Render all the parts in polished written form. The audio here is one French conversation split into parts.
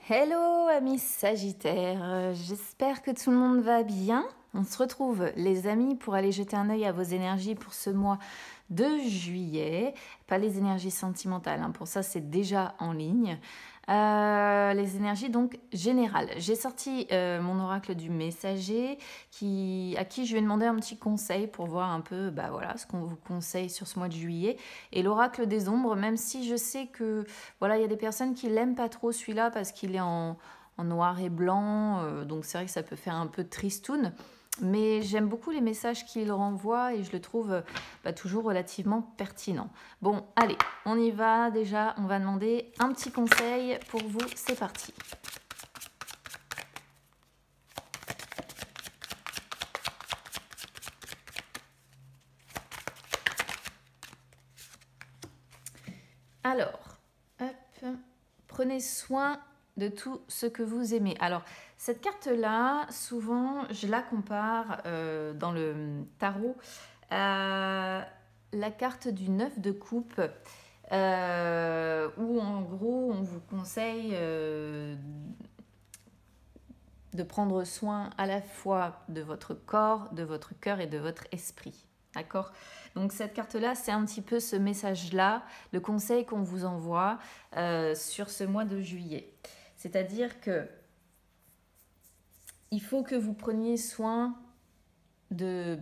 Hello amis Sagittaires, j'espère que tout le monde va bien. On se retrouve les amis pour aller jeter un œil à vos énergies pour ce mois de juillet. Pas les énergies sentimentales, hein, pour ça c'est déjà en ligne. Les énergies donc générales. J'ai sorti mon oracle du messager à qui je vais demander un petit conseil pour voir un peu voilà, ce qu'on vous conseille sur ce mois de juillet. Et l'oracle des ombres, même si je sais que voilà, il y a des personnes qui l'aiment pas trop celui-là parce qu'il est en noir et blanc, donc c'est vrai que ça peut faire un peu tristoun. Mais j'aime beaucoup les messages qu'il renvoie et je le trouve toujours relativement pertinent. Bon, allez, on y va. Déjà, on va demander un petit conseil pour vous. C'est parti. Alors, hop, prenez soin de tout ce que vous aimez. Alors, cette carte-là, souvent, je la compare dans le tarot à la carte du 9 de coupe, où en gros, on vous conseille de prendre soin à la fois de votre corps, de votre cœur et de votre esprit. D'accord ? Donc cette carte-là, c'est un petit peu ce message-là, le conseil qu'on vous envoie sur ce mois de juillet. C'est-à-dire que il faut que vous preniez soin de,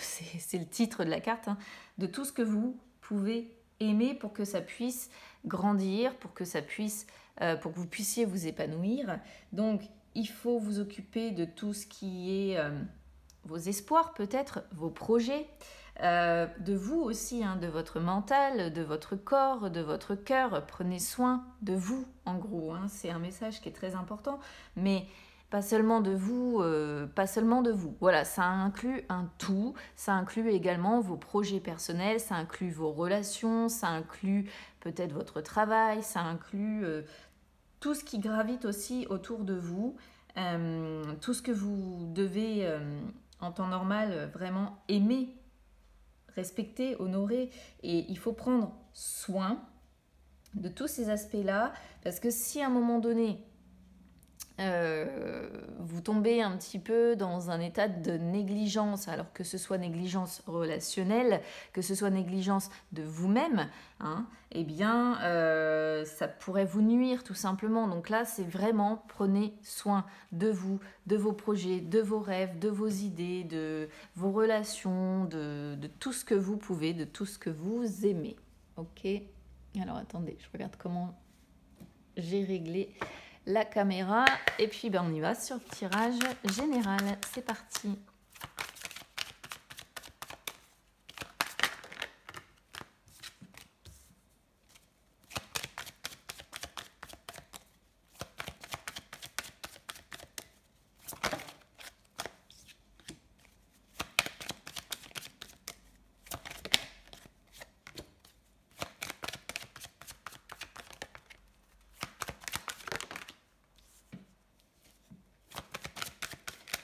c'est le titre de la carte, hein, de tout ce que vous pouvez aimer pour que ça puisse grandir, pour que ça puisse, pour que vous puissiez vous épanouir. Donc, il faut vous occuper de tout ce qui est vos espoirs peut-être, vos projets, de vous aussi, hein, de votre mental, de votre corps, de votre cœur. Prenez soin de vous, en gros. Hein. C'est un message qui est très important, mais pas seulement de vous, pas seulement de vous. Voilà, ça inclut un tout. Ça inclut également vos projets personnels, ça inclut vos relations, ça inclut peut-être votre travail, ça inclut tout ce qui gravite aussi autour de vous, tout ce que vous devez en temps normal vraiment aimer, respecter, honorer. Et il faut prendre soin de tous ces aspects-là, parce que si à un moment donné, vous tombez un petit peu dans un état de négligence, alors que ce soit négligence relationnelle, que ce soit négligence de vous-même, hein, eh bien, ça pourrait vous nuire tout simplement. Donc là, c'est vraiment, prenez soin de vous, de vos projets, de vos rêves, de vos idées, de vos relations, de tout ce que vous pouvez, de tout ce que vous aimez. Ok ? Alors, attendez, je regarde comment j'ai réglé la caméra et puis on y va sur le tirage général. C'est parti.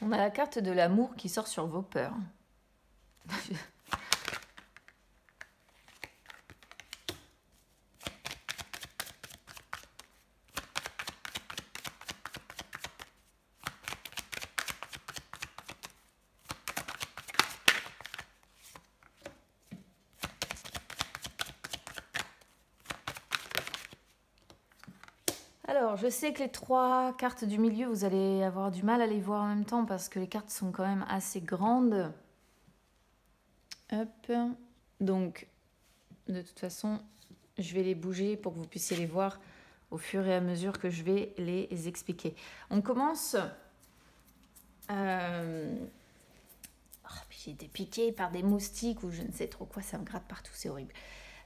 On a la carte de l'amour qui sort sur vos peurs. Alors, je sais que les trois cartes du milieu, vous allez avoir du mal à les voir en même temps parce que les cartes sont quand même assez grandes. Hop. Donc, de toute façon, je vais les bouger pour que vous puissiez les voir au fur et à mesure que je vais les expliquer. On commence... j'ai été piquée par des moustiques ou je ne sais trop quoi, ça me gratte partout, c'est horrible.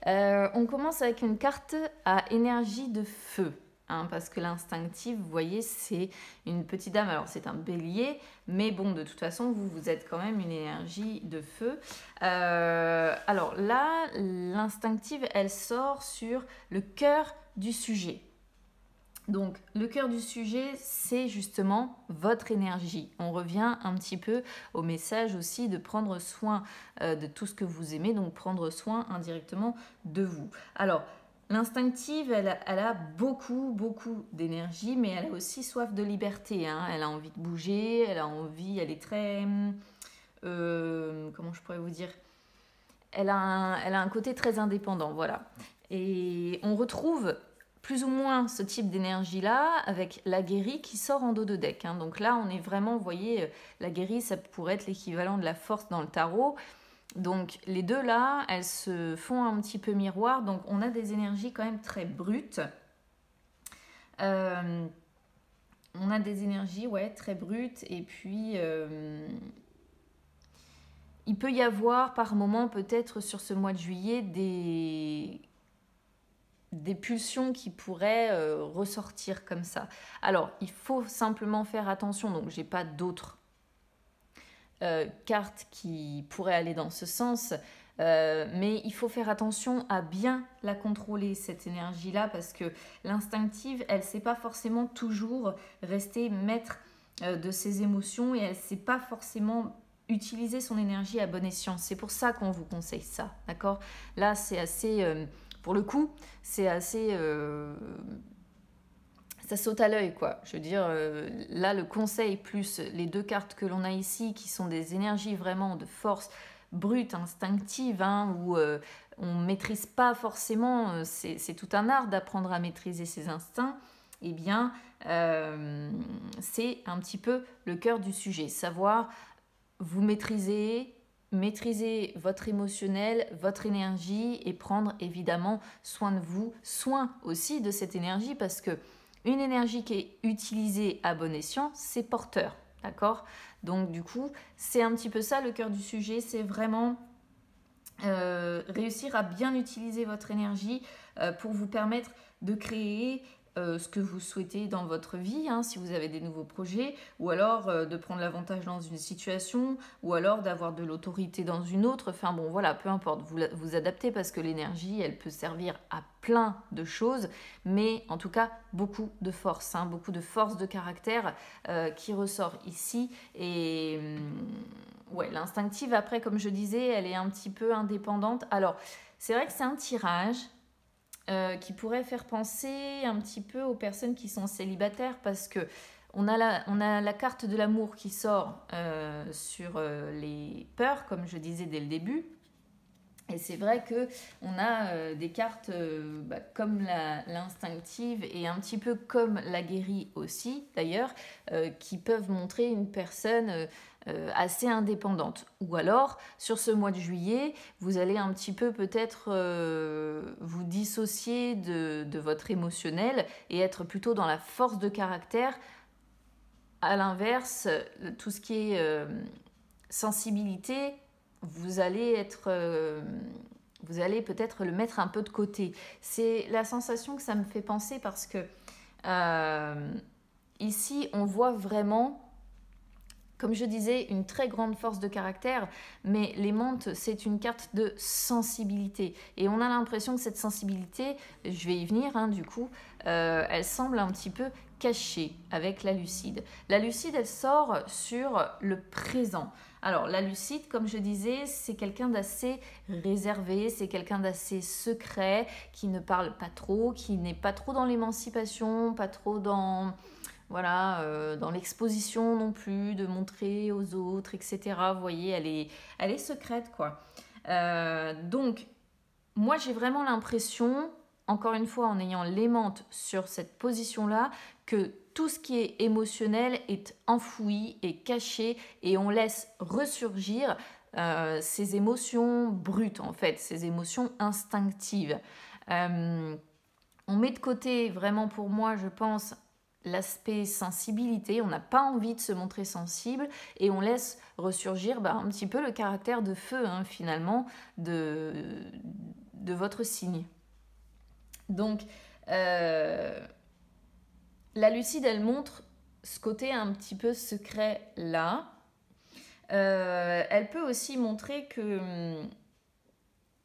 On commence avec une carte à énergie de feu. Hein, parce que l'instinctif, vous voyez, c'est une petite dame. Alors, c'est un bélier, mais bon, de toute façon, vous êtes quand même une énergie de feu. Alors là, l'instinctive, elle sort sur le cœur du sujet. Donc, le cœur du sujet, c'est justement votre énergie. On revient un petit peu au message aussi de prendre soin de tout ce que vous aimez, donc prendre soin indirectement de vous. Alors, L'instinctive, elle a beaucoup, beaucoup d'énergie, mais elle a aussi soif de liberté, hein. Elle a envie de bouger, elle a envie, elle est très... comment je pourrais vous dire? Elle a un côté très indépendant, voilà. Et on retrouve plus ou moins ce type d'énergie-là avec la guérie qui sort en dos de deck, hein. Donc là, on est vraiment, vous voyez, la guérie, ça pourrait être l'équivalent de la force dans le tarot. Donc les deux là, elles se font un petit peu miroir. Donc on a des énergies quand même très brutes. On a des énergies, ouais, très brutes. Et puis, il peut y avoir par moment, peut-être sur ce mois de juillet, des pulsions qui pourraient ressortir comme ça. Alors, il faut simplement faire attention. Donc, j'ai pas d'autres cartes qui pourraient aller dans ce sens. Mais il faut faire attention à bien la contrôler, cette énergie-là, parce que l'instinctive, elle ne sait pas forcément toujours rester maître de ses émotions et elle ne sait pas forcément utiliser son énergie à bon escient. C'est pour ça qu'on vous conseille ça, d'accord? Là, c'est assez... pour le coup, c'est assez... ça saute à l'œil, quoi. Je veux dire, là, le conseil plus les deux cartes que l'on a ici, qui sont des énergies vraiment de force brute, instinctive, hein, où on ne maîtrise pas forcément, c'est tout un art d'apprendre à maîtriser ses instincts, eh bien, c'est un petit peu le cœur du sujet. Savoir vous maîtriser votre émotionnel, votre énergie et prendre évidemment soin de vous, soin aussi de cette énergie parce que une énergie qui est utilisée à bon escient, c'est porteur, d'accord? Donc du coup, c'est un petit peu ça le cœur du sujet, c'est vraiment réussir à bien utiliser votre énergie pour vous permettre de créer ce que vous souhaitez dans votre vie, hein, si vous avez des nouveaux projets, ou alors de prendre l'avantage dans une situation, ou alors d'avoir de l'autorité dans une autre. Enfin bon, voilà, peu importe, vous adaptez parce que l'énergie, elle peut servir à plein de choses, mais en tout cas, beaucoup de force, hein, beaucoup de force de caractère qui ressort ici. Et ouais, l'instinctive, après, comme je disais, elle est un petit peu indépendante. Alors, c'est vrai que c'est un tirage qui pourrait faire penser un petit peu aux personnes qui sont célibataires parce que on a la carte de l'amour qui sort sur les peurs, comme je disais dès le début. Et c'est vrai que on a des cartes comme l'instinctive et un petit peu comme la guérie aussi, d'ailleurs, qui peuvent montrer une personne assez indépendante. Ou alors, sur ce mois de juillet, vous allez un petit peu peut-être vous dissocier de votre émotionnel et être plutôt dans la force de caractère. À l'inverse, tout ce qui est sensibilité, vous allez peut-être le mettre un peu de côté. C'est la sensation que ça me fait penser parce que ici, on voit vraiment, comme je disais, une très grande force de caractère, mais l'aimante, c'est une carte de sensibilité. Et on a l'impression que cette sensibilité, je vais y venir du coup, elle semble un petit peu cachée avec la lucide. La lucide, elle sort sur le présent. Alors, la lucide, comme je disais, c'est quelqu'un d'assez réservé, c'est quelqu'un d'assez secret, qui ne parle pas trop, qui n'est pas trop dans l'émancipation, pas trop dans l'exposition non plus, de montrer aux autres, etc. Vous voyez, elle est secrète, quoi. Donc, moi, j'ai vraiment l'impression, encore une fois, en ayant l'aimante sur cette position-là, que tout ce qui est émotionnel est enfoui et caché et on laisse ressurgir ces émotions brutes, en fait, ces émotions instinctives. On met de côté, vraiment pour moi, je pense, l'aspect sensibilité. On n'a pas envie de se montrer sensible et on laisse ressurgir un petit peu le caractère de feu, finalement, de votre signe. Donc, la lucide, elle montre ce côté un petit peu secret là. Elle peut aussi montrer que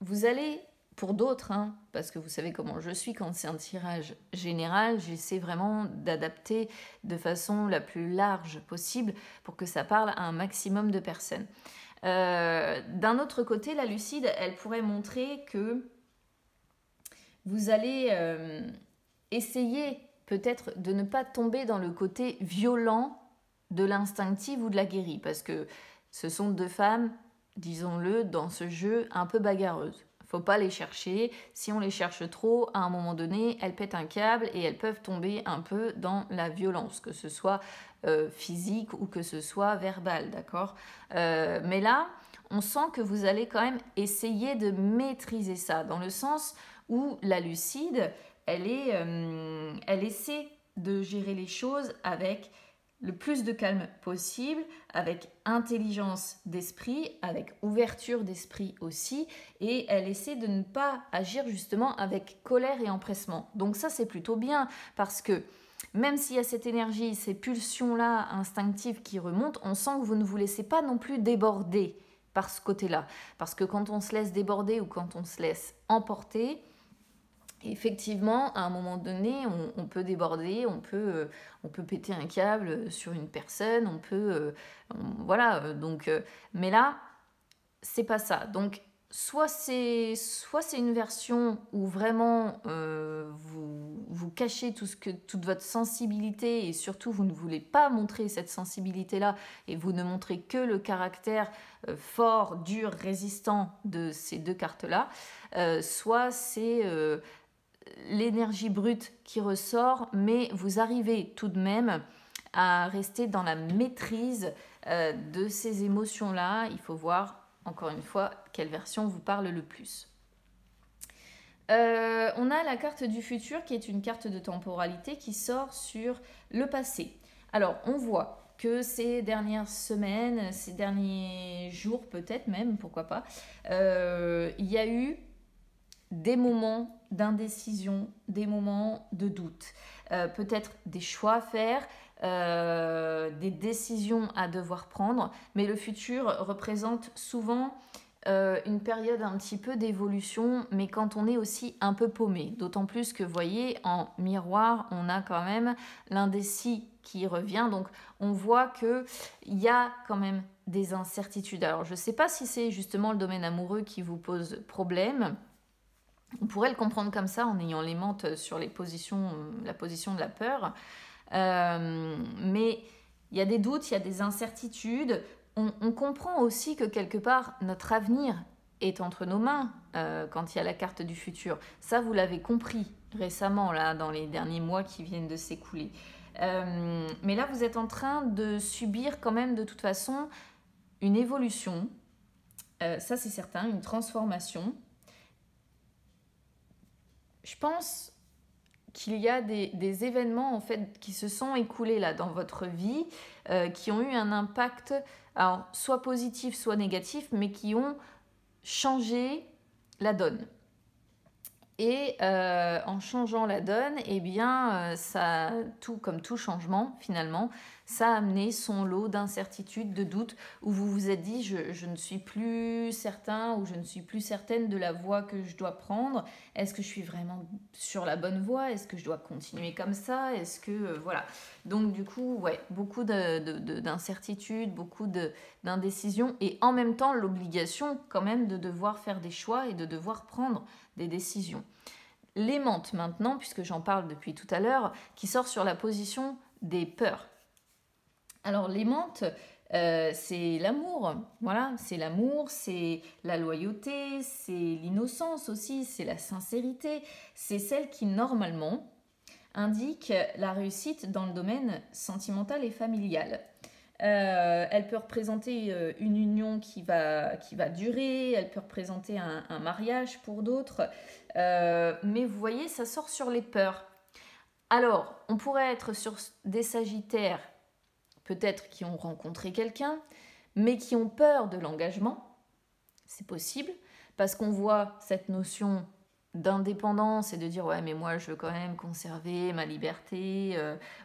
vous allez, pour d'autres, parce que vous savez comment je suis quand c'est un tirage général, j'essaie vraiment d'adapter de façon la plus large possible pour que ça parle à un maximum de personnes. D'un autre côté, la lucide, elle pourrait montrer que vous allez essayer peut-être de ne pas tomber dans le côté violent de l'instinctive ou de la guérie, parce que ce sont deux femmes, disons-le, dans ce jeu un peu bagarreuses. Faut pas les chercher. Si on les cherche trop, à un moment donné, elles pètent un câble et elles peuvent tomber un peu dans la violence, que ce soit physique ou que ce soit verbal, d'accord. Mais là, on sent que vous allez quand même essayer de maîtriser ça, dans le sens où la lucide, elle essaie de gérer les choses avec le plus de calme possible, avec intelligence d'esprit, avec ouverture d'esprit aussi, et elle essaie de ne pas agir justement avec colère et empressement. Donc ça, c'est plutôt bien, parce que même s'il y a cette énergie, ces pulsions-là instinctives qui remontent, on sent que vous ne vous laissez pas non plus déborder par ce côté-là. Parce que quand on se laisse déborder ou quand on se laisse emporter, effectivement, à un moment donné, on peut déborder, on peut péter un câble sur une personne, voilà. Donc, mais là, c'est pas ça. Donc, soit c'est une version où vraiment vous cachez toute votre sensibilité et surtout vous ne voulez pas montrer cette sensibilité-là et vous ne montrez que le caractère fort, dur, résistant de ces deux cartes-là, soit c'est l'énergie brute qui ressort, mais vous arrivez tout de même à rester dans la maîtrise de ces émotions-là. Il faut voir, encore une fois, quelle version vous parle le plus. On a la carte du futur qui est une carte de temporalité qui sort sur le passé. Alors, on voit que ces dernières semaines, ces derniers jours peut-être même, pourquoi pas, il y a eu des moments d'indécision, des moments de doute, peut-être des choix à faire, des décisions à devoir prendre, mais le futur représente souvent une période un petit peu d'évolution, mais quand on est aussi un peu paumé, d'autant plus que, vous voyez, en miroir, on a quand même l'indécis qui revient, donc on voit qu'il y a quand même des incertitudes. Alors, je ne sais pas si c'est justement le domaine amoureux qui vous pose problème. On pourrait le comprendre comme ça en ayant les mentes sur la position de la peur. Mais il y a des doutes, il y a des incertitudes. On comprend aussi que quelque part, notre avenir est entre nos mains quand il y a la carte du futur. Ça, vous l'avez compris récemment, là, dans les derniers mois qui viennent de s'écouler. Mais là, vous êtes en train de subir quand même de toute façon une évolution. Ça, c'est certain, une transformation. Je pense qu'il y a des événements en fait qui se sont écoulés là dans votre vie, qui ont eu un impact, alors soit positif, soit négatif, mais qui ont changé la donne. Et en changeant la donne, eh bien, ça, comme tout changement finalement, ça a amené son lot d'incertitudes, de doutes, où vous vous êtes dit je ne suis plus certain ou je ne suis plus certaine de la voie que je dois prendre. Est-ce que je suis vraiment sur la bonne voie? Est-ce que je dois continuer comme ça? Est-ce que voilà. Donc du coup, ouais, beaucoup d'incertitudes, beaucoup d'indécisions et en même temps l'obligation quand même de devoir faire des choix et de devoir prendre des décisions. L'aimante maintenant, puisque j'en parle depuis tout à l'heure, qui sort sur la position des peurs. Alors l'aimante, c'est l'amour, voilà, c'est l'amour, c'est la loyauté, c'est l'innocence aussi, c'est la sincérité, c'est celle qui normalement indique la réussite dans le domaine sentimental et familial. Elle peut représenter une union qui va durer, elle peut représenter un mariage pour d'autres, mais vous voyez, ça sort sur les peurs. Alors, on pourrait être sur des sagittaires, peut-être qui ont rencontré quelqu'un, mais qui ont peur de l'engagement, c'est possible, parce qu'on voit cette notion d'indépendance et de dire ouais mais moi je veux quand même conserver ma liberté,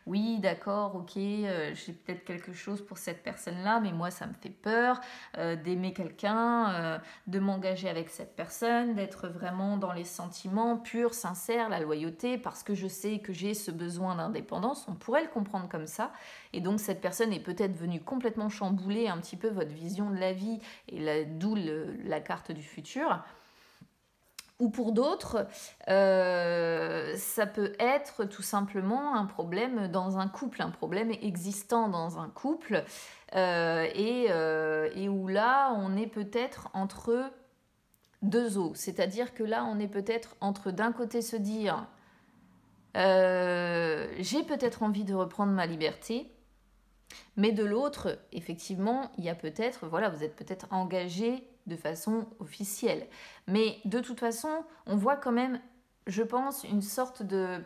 oui d'accord ok, j'ai peut-être quelque chose pour cette personne là mais moi ça me fait peur d'aimer quelqu'un, de m'engager avec cette personne, d'être vraiment dans les sentiments purs, sincères, la loyauté, parce que je sais que j'ai ce besoin d'indépendance. On pourrait le comprendre comme ça, et donc cette personne est peut-être venue complètement chambouler un petit peu votre vision de la vie, et d'où la carte du futur. Ou pour d'autres, ça peut être tout simplement un problème dans un couple, un problème existant dans un couple, et où là, on est peut-être entre deux eaux. C'est-à-dire que là, on est peut-être entre d'un côté se dire, j'ai peut-être envie de reprendre ma liberté, mais de l'autre, effectivement, il y a peut-être, voilà, vous êtes peut-être engagé de façon officielle. Mais de toute façon, on voit quand même, je pense, une sorte de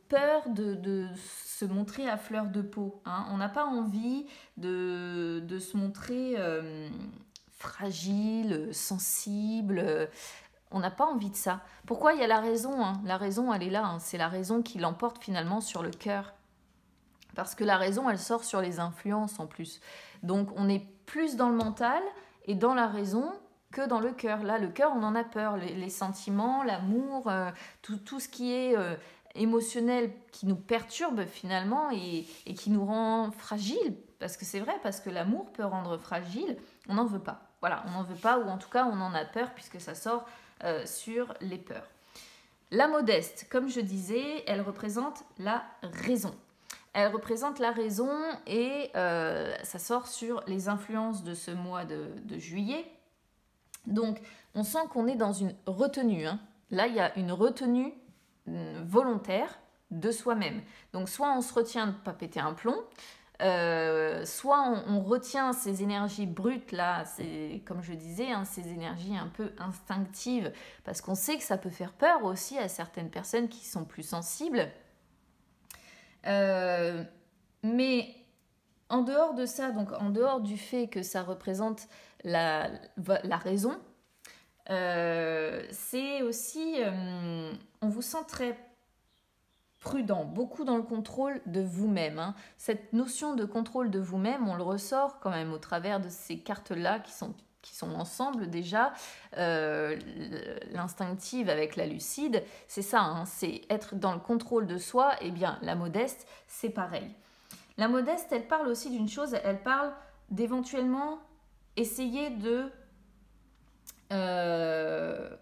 peur de se montrer à fleur de peau. Hein. On n'a pas envie de se montrer fragile, sensible. On n'a pas envie de ça. Pourquoi? Il y a la raison. Hein. La raison, elle est là. Hein. C'est la raison qui l'emporte finalement sur le cœur. Parce que la raison, elle sort sur les influences en plus. Donc on est plus dans le mental et dans la raison que dans le cœur. Là, le cœur, on en a peur. Les sentiments, l'amour, tout ce qui est émotionnel qui nous perturbe finalement et qui nous rend fragiles. Parce que c'est vrai, parce que l'amour peut rendre fragile. On n'en veut pas. Voilà, on n'en veut pas, ou en tout cas, on en a peur puisque ça sort sur les peurs. La modeste, comme je disais, elle représente la raison. Elle représente la raison et ça sort sur les influences de ce mois de juillet. Donc, on sent qu'on est dans une retenue. Hein. Là, il y a une retenue volontaire de soi-même. Donc, soit on se retient de ne pas péter un plomb, soit on retient ces énergies brutes, là, c'est, comme je disais, hein, ces énergies un peu instinctives, parce qu'on sait que ça peut faire peur aussi à certaines personnes qui sont plus sensibles. Mais en dehors de ça, donc en dehors du fait que ça représente la raison, c'est aussi, on vous sent très prudent, beaucoup dans le contrôle de vous-même. Hein. Cette notion de contrôle de vous-même, on le ressort quand même au travers de ces cartes-là qui sont ensemble déjà, l'instinctive avec la lucide, c'est ça, hein, c'est être dans le contrôle de soi. Et bien la modeste, c'est pareil. La modeste, elle parle aussi d'une chose, elle parle d'éventuellement essayer de...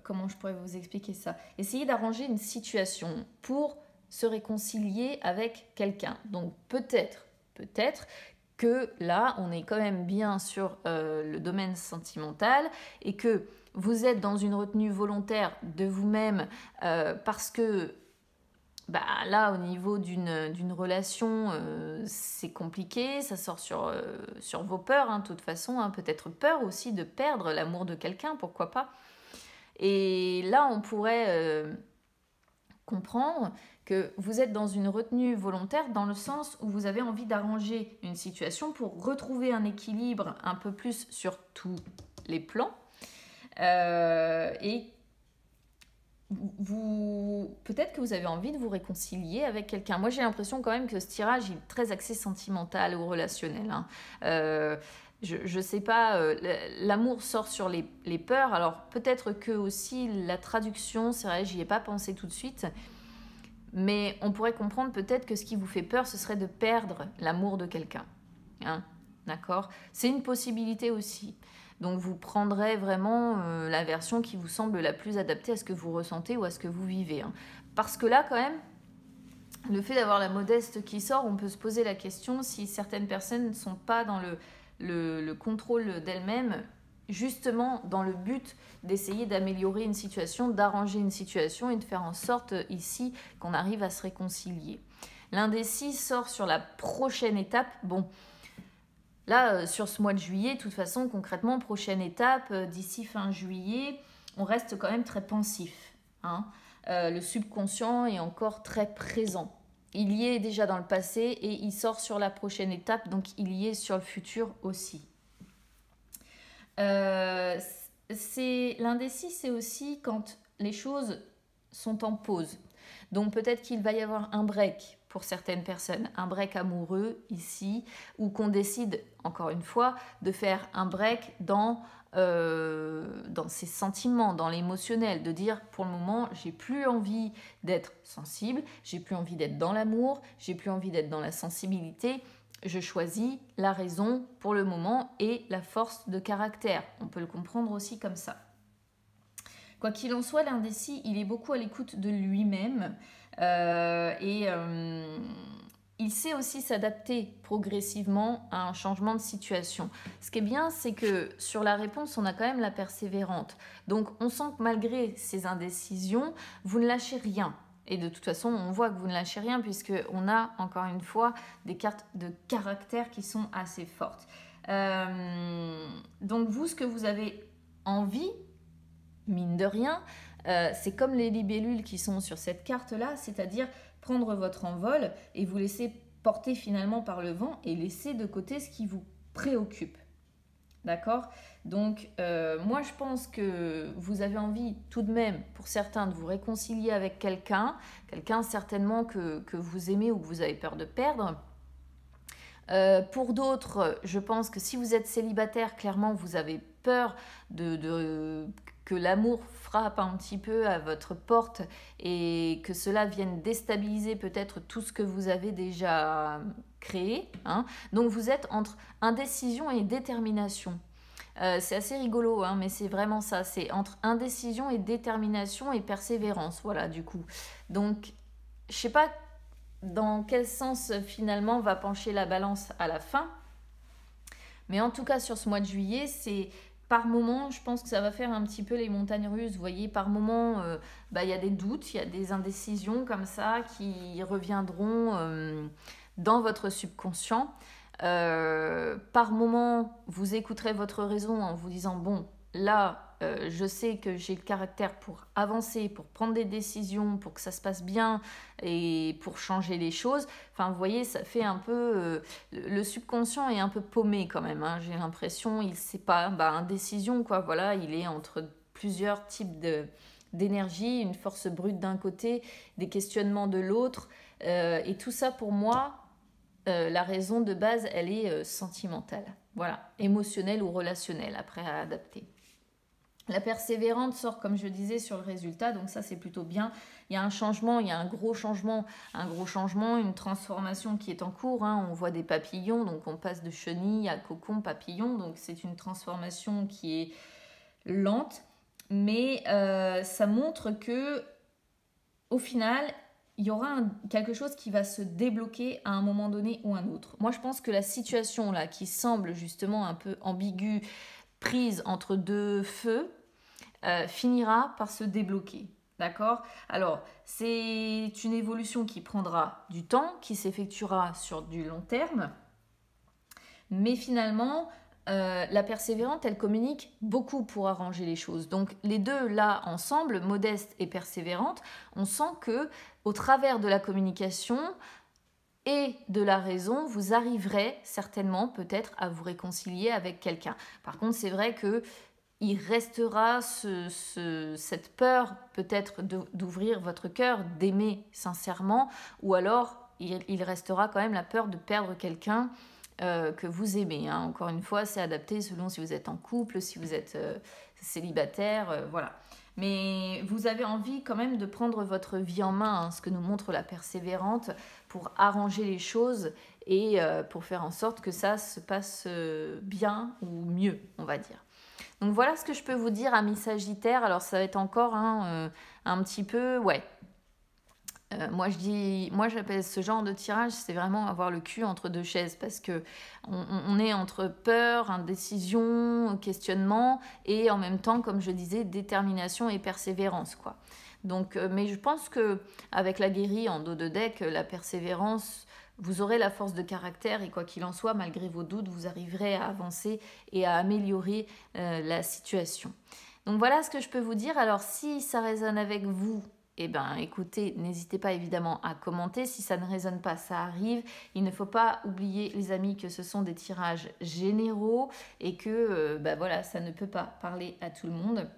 comment je pourrais vous expliquer ça? Essayer d'arranger une situation pour se réconcilier avec quelqu'un. Donc peut-être que là, on est quand même bien sur le domaine sentimental et que vous êtes dans une retenue volontaire de vous-même parce que là, au niveau d'une relation, c'est compliqué, ça sort sur vos peurs, hein, de toute façon, hein, peut-être peur aussi de perdre l'amour de quelqu'un, pourquoi pas. Et là, on pourrait comprendre que vous êtes dans une retenue volontaire dans le sens où vous avez envie d'arranger une situation pour retrouver un équilibre un peu plus sur tous les plans. Et peut-être que vous avez envie de vous réconcilier avec quelqu'un. Moi, j'ai l'impression quand même que ce tirage est très axé sentimental ou relationnel. Hein. Je sais pas, l'amour sort sur les peurs. Alors peut-être que aussi la traduction, c'est vrai, j'y ai pas pensé tout de suite. Mais on pourrait comprendre peut-être que ce qui vous fait peur, ce serait de perdre l'amour de quelqu'un. Hein, d'accord ? C'est une possibilité aussi. Donc vous prendrez vraiment la version qui vous semble la plus adaptée à ce que vous ressentez ou à ce que vous vivez. Hein. Parce que là, quand même, le fait d'avoir la modeste qui sort, on peut se poser la question si certaines personnes ne sont pas dans le contrôle d'elles-mêmes, justement dans le but d'essayer d'améliorer une situation, d'arranger une situation et de faire en sorte ici qu'on arrive à se réconcilier. L'indécis sort sur la prochaine étape. Bon, là, sur ce mois de juillet, de toute façon, concrètement, prochaine étape, d'ici fin juillet, on reste quand même très pensif. Hein. Le subconscient est encore très présent. Il y est déjà dans le passé et il sort sur la prochaine étape, donc il y est sur le futur aussi. L'indécis, c'est aussi quand les choses sont en pause. Donc peut-être qu'il va y avoir un break pour certaines personnes, un break amoureux ici, ou qu'on décide, encore une fois, de faire un break dans ses sentiments, dans l'émotionnel, de dire pour le moment, j'ai plus envie d'être sensible, j'ai plus envie d'être dans l'amour, j'ai plus envie d'être dans la sensibilité. Je choisis la raison pour le moment et la force de caractère. On peut le comprendre aussi comme ça. Quoi qu'il en soit, l'indécis, il est beaucoup à l'écoute de lui-même il sait aussi s'adapter progressivement à un changement de situation. Ce qui est bien, c'est que sur la réponse, on a quand même la persévérante. Donc, on sent que malgré ces indécisions, vous ne lâchez rien. Et de toute façon, on voit que vous ne lâchez rien puisqu'on a, encore une fois, des cartes de caractère qui sont assez fortes. Donc, vous, ce que vous avez envie, mine de rien, c'est comme les libellules qui sont sur cette carte-là, c'est-à-dire prendre votre envol et vous laisser porter finalement par le vent et laisser de côté ce qui vous préoccupe. D'accord? Donc, moi, je pense que vous avez envie tout de même, pour certains, de vous réconcilier avec quelqu'un certainement que vous aimez ou que vous avez peur de perdre. Pour d'autres, je pense que si vous êtes célibataire, clairement, vous avez peur que l'amour frappe un petit peu à votre porte et que cela vienne déstabiliser peut-être tout ce que vous avez déjà créé. Hein. Donc vous êtes entre indécision et détermination. C'est assez rigolo, hein, mais c'est vraiment ça. C'est entre indécision et détermination et persévérance. Voilà, du coup. Donc, je sais pas dans quel sens finalement va pencher la balance à la fin. Mais en tout cas, sur ce mois de juillet, c'est par moment, je pense que ça va faire un petit peu les montagnes russes. Vous voyez, par moment, y a des doutes, il y a des indécisions comme ça qui reviendront dans votre subconscient. Par moment, vous écouterez votre raison en vous disant, bon, là, je sais que j'ai le caractère pour avancer, pour prendre des décisions, pour que ça se passe bien et pour changer les choses. Enfin, vous voyez, ça fait un peu... le subconscient est un peu paumé quand même. Hein. J'ai l'impression, il ne sait pas, indécision, quoi. Voilà, il est entre plusieurs types d'énergie, une force brute d'un côté, des questionnements de l'autre. Et tout ça, pour moi, la raison de base, elle est sentimentale. Voilà, émotionnelle ou relationnelle, après à adapter. La persévérante sort, comme je disais, sur le résultat, donc ça c'est plutôt bien. Il y a un changement, il y a un gros changement, une transformation qui est en cours. Hein. On voit des papillons, donc on passe de chenille à cocon, papillon, donc c'est une transformation qui est lente, mais ça montre que au final, il y aura quelque chose qui va se débloquer à un moment donné ou un autre. Moi, je pense que la situation là, qui semble justement un peu ambiguë, prise entre deux feux, finira par se débloquer. D'accord? Alors, c'est une évolution qui prendra du temps, qui s'effectuera sur du long terme, mais finalement, la persévérante, elle communique beaucoup pour arranger les choses. Donc, les deux là, ensemble, modeste et persévérante, on sent que au travers de la communication et de la raison, vous arriverez certainement peut-être à vous réconcilier avec quelqu'un. Par contre, c'est vrai que il restera cette peur peut-être d'ouvrir votre cœur, d'aimer sincèrement, ou alors il restera quand même la peur de perdre quelqu'un que vous aimez. Hein. Encore une fois, c'est adapté selon si vous êtes en couple, si vous êtes célibataire, voilà. Mais vous avez envie quand même de prendre votre vie en main, hein, ce que nous montre la persévérante, pour arranger les choses et pour faire en sorte que ça se passe bien ou mieux, on va dire. Donc voilà ce que je peux vous dire, amis Sagittaires. Alors ça va être encore un petit peu, ouais. Moi j'appelle ce genre de tirage, c'est vraiment avoir le cul entre deux chaises parce que on est entre peur, indécision, questionnement et en même temps, comme je disais, détermination et persévérance, quoi. Donc, mais je pense que avec la guérie en dos de deck, la persévérance, vous aurez la force de caractère et quoi qu'il en soit, malgré vos doutes, vous arriverez à avancer et à améliorer la situation. Donc voilà ce que je peux vous dire. Alors si ça résonne avec vous, eh ben, écoutez, n'hésitez pas évidemment à commenter. Si ça ne résonne pas, ça arrive. Il ne faut pas oublier, les amis, que ce sont des tirages généraux et que voilà, ça ne peut pas parler à tout le monde.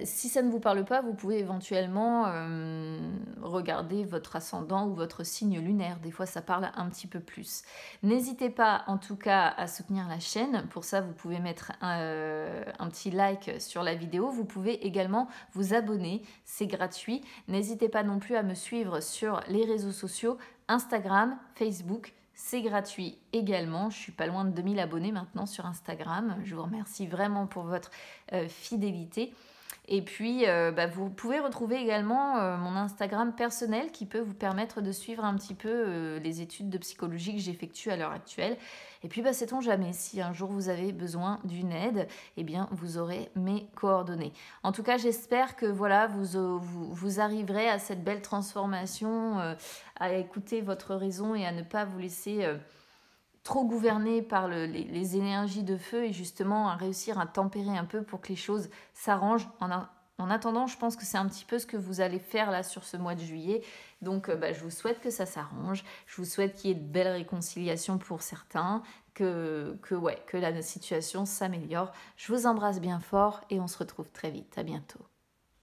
Si ça ne vous parle pas, vous pouvez éventuellement regarder votre ascendant ou votre signe lunaire. Des fois, ça parle un petit peu plus. N'hésitez pas, en tout cas, à soutenir la chaîne. Pour ça, vous pouvez mettre un petit like sur la vidéo. Vous pouvez également vous abonner. C'est gratuit. N'hésitez pas non plus à me suivre sur les réseaux sociaux, Instagram, Facebook. C'est gratuit également. Je suis pas loin de 2000 abonnés maintenant sur Instagram. Je vous remercie vraiment pour votre fidélité. Et puis, vous pouvez retrouver également mon Instagram personnel qui peut vous permettre de suivre un petit peu les études de psychologie que j'effectue à l'heure actuelle. Et puis, sait-on jamais, si un jour vous avez besoin d'une aide, eh bien, vous aurez mes coordonnées. En tout cas, j'espère que voilà, vous arriverez à cette belle transformation, à écouter votre raison et à ne pas vous laisser trop gouverné par les énergies de feu et justement à réussir à tempérer un peu pour que les choses s'arrangent. En attendant, je pense que c'est un petit peu ce que vous allez faire là sur ce mois de juillet. Donc je vous souhaite que ça s'arrange. Je vous souhaite qu'il y ait de belles réconciliations pour certains, que la situation s'améliore. Je vous embrasse bien fort et on se retrouve très vite. À bientôt.